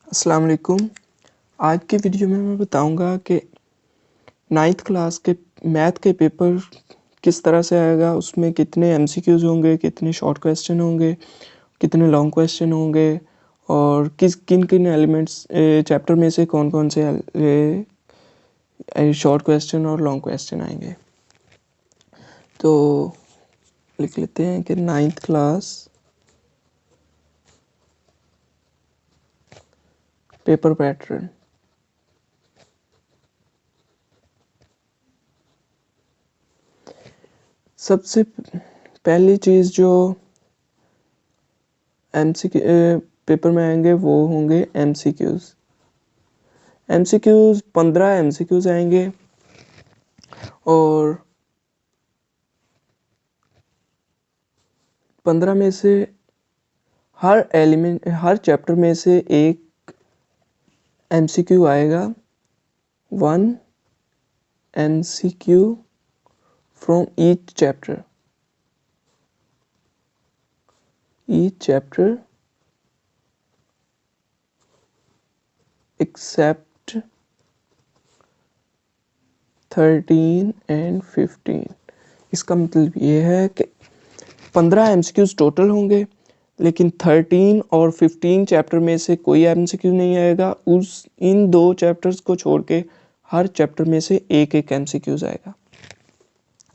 अस्सलाम वालेकुम। आज की वीडियो में मैं बताऊंगा कि नाइन्थ क्लास के मैथ के पेपर किस तरह से आएगा, उसमें कितने एमसीक्यूज़ होंगे, कितने शॉर्ट क्वेश्चन होंगे, कितने लॉन्ग क्वेश्चन होंगे और किन किन एलिमेंट्स चैप्टर में से कौन कौन से शॉर्ट क्वेश्चन और लॉन्ग क्वेश्चन आएंगे। तो लिख लेते हैं कि नाइन्थ क्लास पेपर पैटर्न। सबसे पहली चीज़ जो पेपर में आएंगे वो होंगे एमसीक्यूज़। 15 एमसीक्यूज़ आएंगे और 15 में से हर चैप्टर में से एक एमसीक्यू आएगा। 1 MCQ from each chapter except 13 and 15। इसका मतलब ये है कि 15 एमसीक्यूज टोटल होंगे, लेकिन 13 और 15 चैप्टर में से कोई एमसीक्यू नहीं आएगा। इन दो चैप्टर्स को छोड़ के हर चैप्टर में से एक एक एमसीक्यूज आएगा।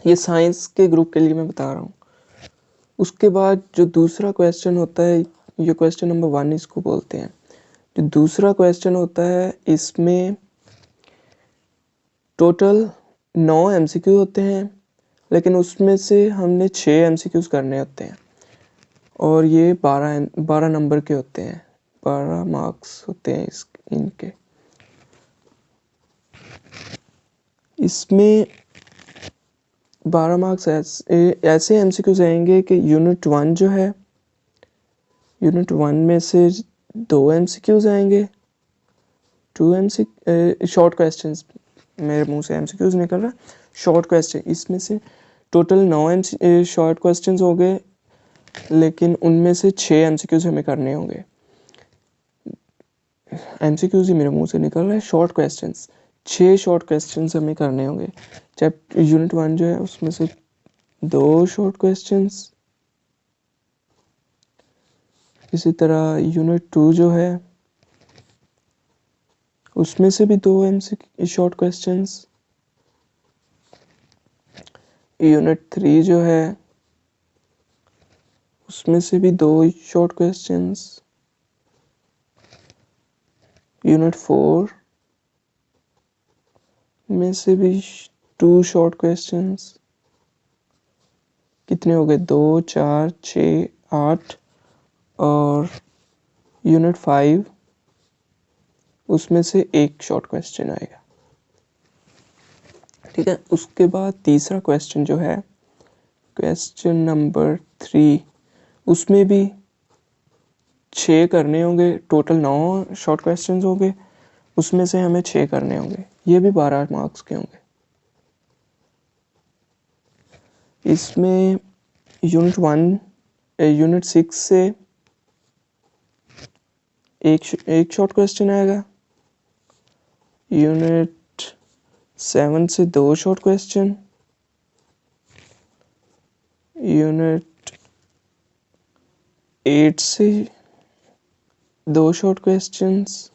ये साइंस के ग्रुप के लिए मैं बता रहा हूँ। उसके बाद जो दूसरा क्वेश्चन होता है, ये क्वेश्चन नंबर 1 इसको बोलते हैं। जो दूसरा क्वेश्चन होता है, इसमें टोटल 9 एमसीक्यू होते हैं, लेकिन उसमें से हमने 6 एमसीक्यूज करने होते हैं और ये 12 नंबर के होते हैं, 12 मार्क्स होते हैं इनके। इसमें 12 मार्क्स ऐसे एमसीक्यूज आएंगे कि यूनिट 1 जो है, यूनिट 1 में से 2 एमसीक्यूज आएंगे, 2 एमसी शॉर्ट क्वेश्चंस, मेरे मुंह से एमसीक्यूज निकल रहा है, शॉर्ट क्वेश्चन। इसमें से टोटल 9 शॉर्ट क्वेश्चंस हो गए, लेकिन उनमें से 6 एमसीक्यूज हमें करने होंगे। एमसीक्यूज ही मेरे मुंह से निकल रहा है, शॉर्ट क्वेश्चंस 6 शॉर्ट क्वेश्चंस हमें करने होंगे। चैप्टर यूनिट 1 जो है उसमें से 2 शॉर्ट क्वेश्चंस, इसी तरह यूनिट 2 जो है उसमें से भी 2 एमसीक्यू शॉर्ट क्वेश्चंस, यूनिट 3 जो है उसमें से भी 2 शॉर्ट क्वेश्चंस, यूनिट 4 में से भी 2 शॉर्ट क्वेश्चंस। कितने हो गए? 2 4 6 8। और यूनिट 5 उसमें से एक शॉर्ट क्वेश्चन आएगा। ठीक है। उसके बाद तीसरा क्वेश्चन जो है, क्वेश्चन नंबर 3, उसमें भी 6 करने होंगे। टोटल 9 शॉर्ट क्वेश्चंस होंगे, उसमें से हमें 6 करने होंगे। ये भी 12 मार्क्स के होंगे। इसमें यूनिट 6 से एक शॉर्ट क्वेश्चन आएगा, यूनिट 7 से 2 शॉर्ट क्वेश्चन, यूनिट 8 से 2 शॉर्ट क्वेश्चंस,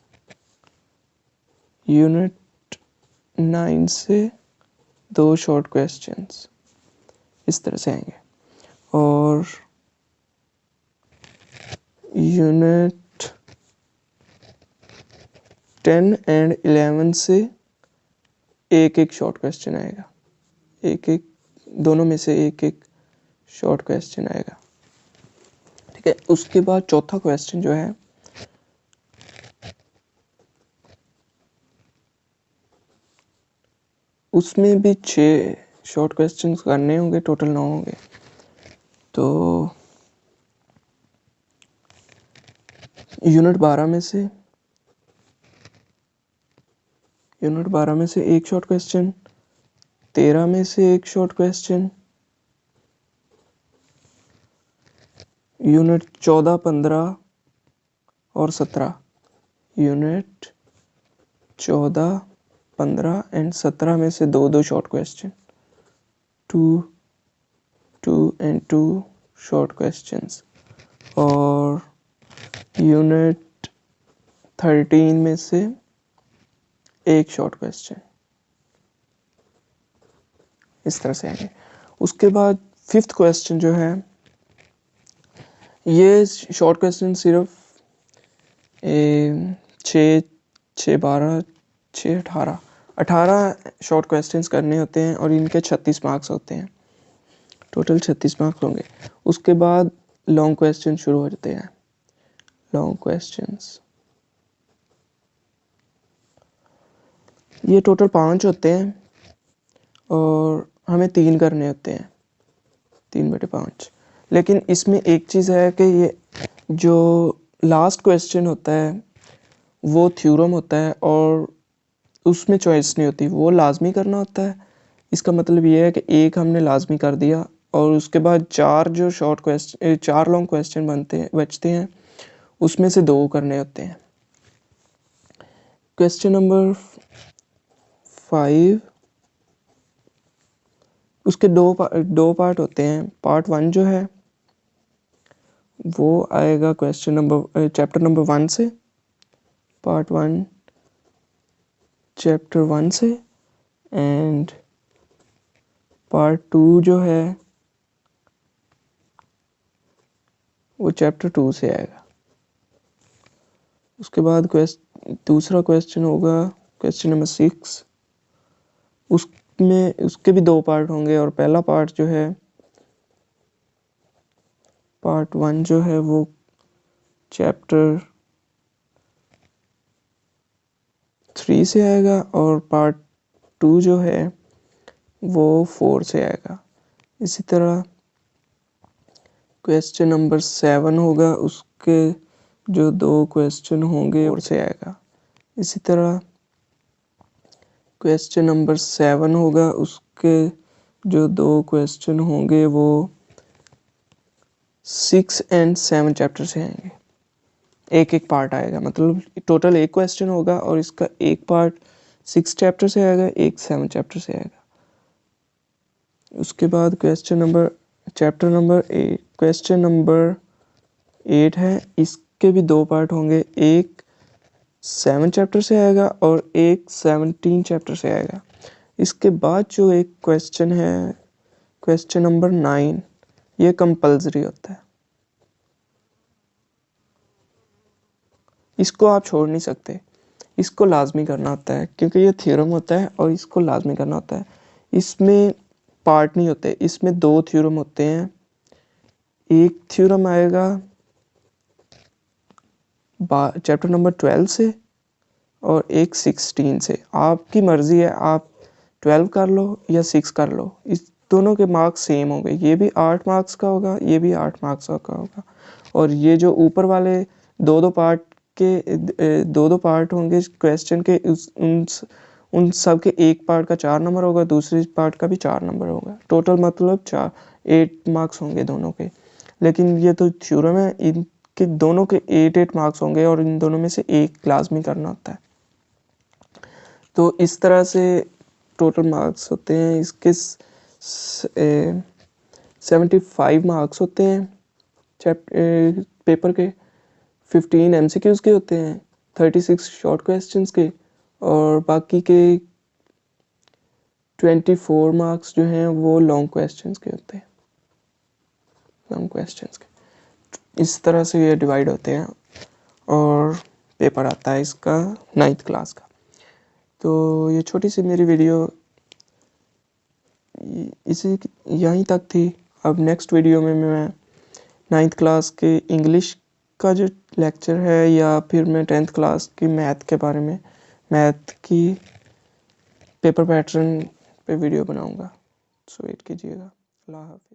यूनिट 9 से 2 शॉर्ट क्वेश्चंस। इस तरह से आएंगे। और यूनिट 10 एंड 11 से एक एक शॉर्ट क्वेश्चन आएगा। दोनों में से एक एक शॉर्ट क्वेश्चन आएगा। ठीक है। उसके बाद चौथा क्वेश्चन जो है, उसमें भी 6 शॉर्ट क्वेश्चंस करने होंगे, टोटल 9 होंगे। तो यूनिट 12 में से एक शॉर्ट क्वेश्चन, 13 में से एक शॉर्ट क्वेश्चन, यूनिट 14 15 और 17 यूनिट 14, 15 एंड 17 में से 2 short question, 2 and 2 short questions, और यूनिट 13 में से 1 शॉर्ट क्वेश्चन। इस तरह से आएंगे। उसके बाद 5th क्वेश्चन जो है, ये शॉर्ट क्वेश्चन सिर्फ 6, 12, 6, 18 शॉर्ट क्वेश्चंस करने होते हैं और इनके 36 मार्क्स होते हैं। टोटल 36 मार्क्स होंगे। उसके बाद लॉन्ग क्वेश्चन शुरू हो जाते हैं। लॉन्ग क्वेश्चंस ये टोटल 5 होते हैं और हमें 3 करने होते हैं, 3/5। लेकिन इसमें एक चीज़ है कि ये जो लास्ट क्वेश्चन होता है वो थ्योरम होता है और उसमें चॉइस नहीं होती, वो लाजमी करना होता है। इसका मतलब ये है कि एक हमने लाजमी कर दिया और उसके बाद 4 जो शॉर्ट क्वेश्चन, 4 लॉन्ग क्वेश्चन बचते हैं, उसमें से 2 करने होते हैं। क्वेश्चन नंबर 5, उसके 2 पार्ट होते हैं। पार्ट 1 जो है वो आएगा चैप्टर नंबर 1 से, पार्ट 1 चैप्टर 1 से, एंड पार्ट 2 जो है वो चैप्टर 2 से आएगा। उसके बाद दूसरा क्वेश्चन होगा क्वेश्चन नंबर 6, उसके भी 2 पार्ट होंगे और पहला पार्ट जो है, पार्ट 1 जो है वो चैप्टर 3 से आएगा और पार्ट 2 जो है वो 4 से आएगा। इसी तरह क्वेश्चन नंबर 7 होगा, उसके जो 2 क्वेश्चन होंगे 4 से आएगा। इसी तरह क्वेश्चन नंबर 7 होगा, उसके जो 2 क्वेश्चन होंगे वो 6 एंड 7 चैप्टर से आएंगे। एक पार्ट आएगा, मतलब टोटल 1 क्वेश्चन होगा और इसका एक पार्ट 6 चैप्टर से आएगा, एक 7 चैप्टर से आएगा। उसके बाद क्वेश्चन नंबर 8 है, इसके भी 2 पार्ट होंगे, एक 7 चैप्टर से आएगा और एक 17 चैप्टर से आएगा। इसके बाद जो एक क्वेश्चन है, क्वेश्चन नंबर 9, ये कंपल्सरी होता है, इसको आप छोड़ नहीं सकते, इसको लाजमी करना होता है क्योंकि ये थ्योरम होता है और इसको लाजमी करना होता है। इसमें पार्ट नहीं होते, इसमें 2 थ्योरम होते हैं। एक थ्योरम आएगा चैप्टर नंबर 12 से और एक 16 से। आपकी मर्ज़ी है, आप 12 कर लो या 6 कर लो, इस दोनों के मार्क्स सेम होंगे। ये भी 8 मार्क्स का होगा, ये भी 8 मार्क्स का होगा। और ये जो ऊपर वाले 2 पार्ट होंगे क्वेश्चन के, उन सब के एक पार्ट का 4 नंबर होगा, दूसरे पार्ट का भी 4 नंबर होगा। टोटल मतलब 8 मार्क्स होंगे दोनों के। लेकिन ये तो थ्योरम है, इनके दोनों के 8 मार्क्स होंगे और इन दोनों में से एक लाजमी करना होता है। तो इस तरह से टोटल मार्क्स होते हैं इसके 75 मार्क्स होते हैं पेपर के, 15 MCQs के होते हैं, 36 शॉर्ट क्वेश्चंस के, और बाकी के 24 मार्क्स जो हैं वो लॉन्ग क्वेश्चंस के होते हैं, लॉन्ग क्वेश्चंस के। इस तरह से ये डिवाइड होते हैं और पेपर आता है इसका 9th क्लास का। तो ये छोटी सी मेरी वीडियो इसी यहीं तक थी। अब नेक्स्ट वीडियो में मैं 9th क्लास के इंग्लिश का जो लेक्चर है या फिर मैं 10th क्लास की मैथ के बारे में, मैथ की पेपर पैटर्न पे वीडियो बनाऊंगा। सो वेट कीजिएगा। अल्लाह हाफ़िज़।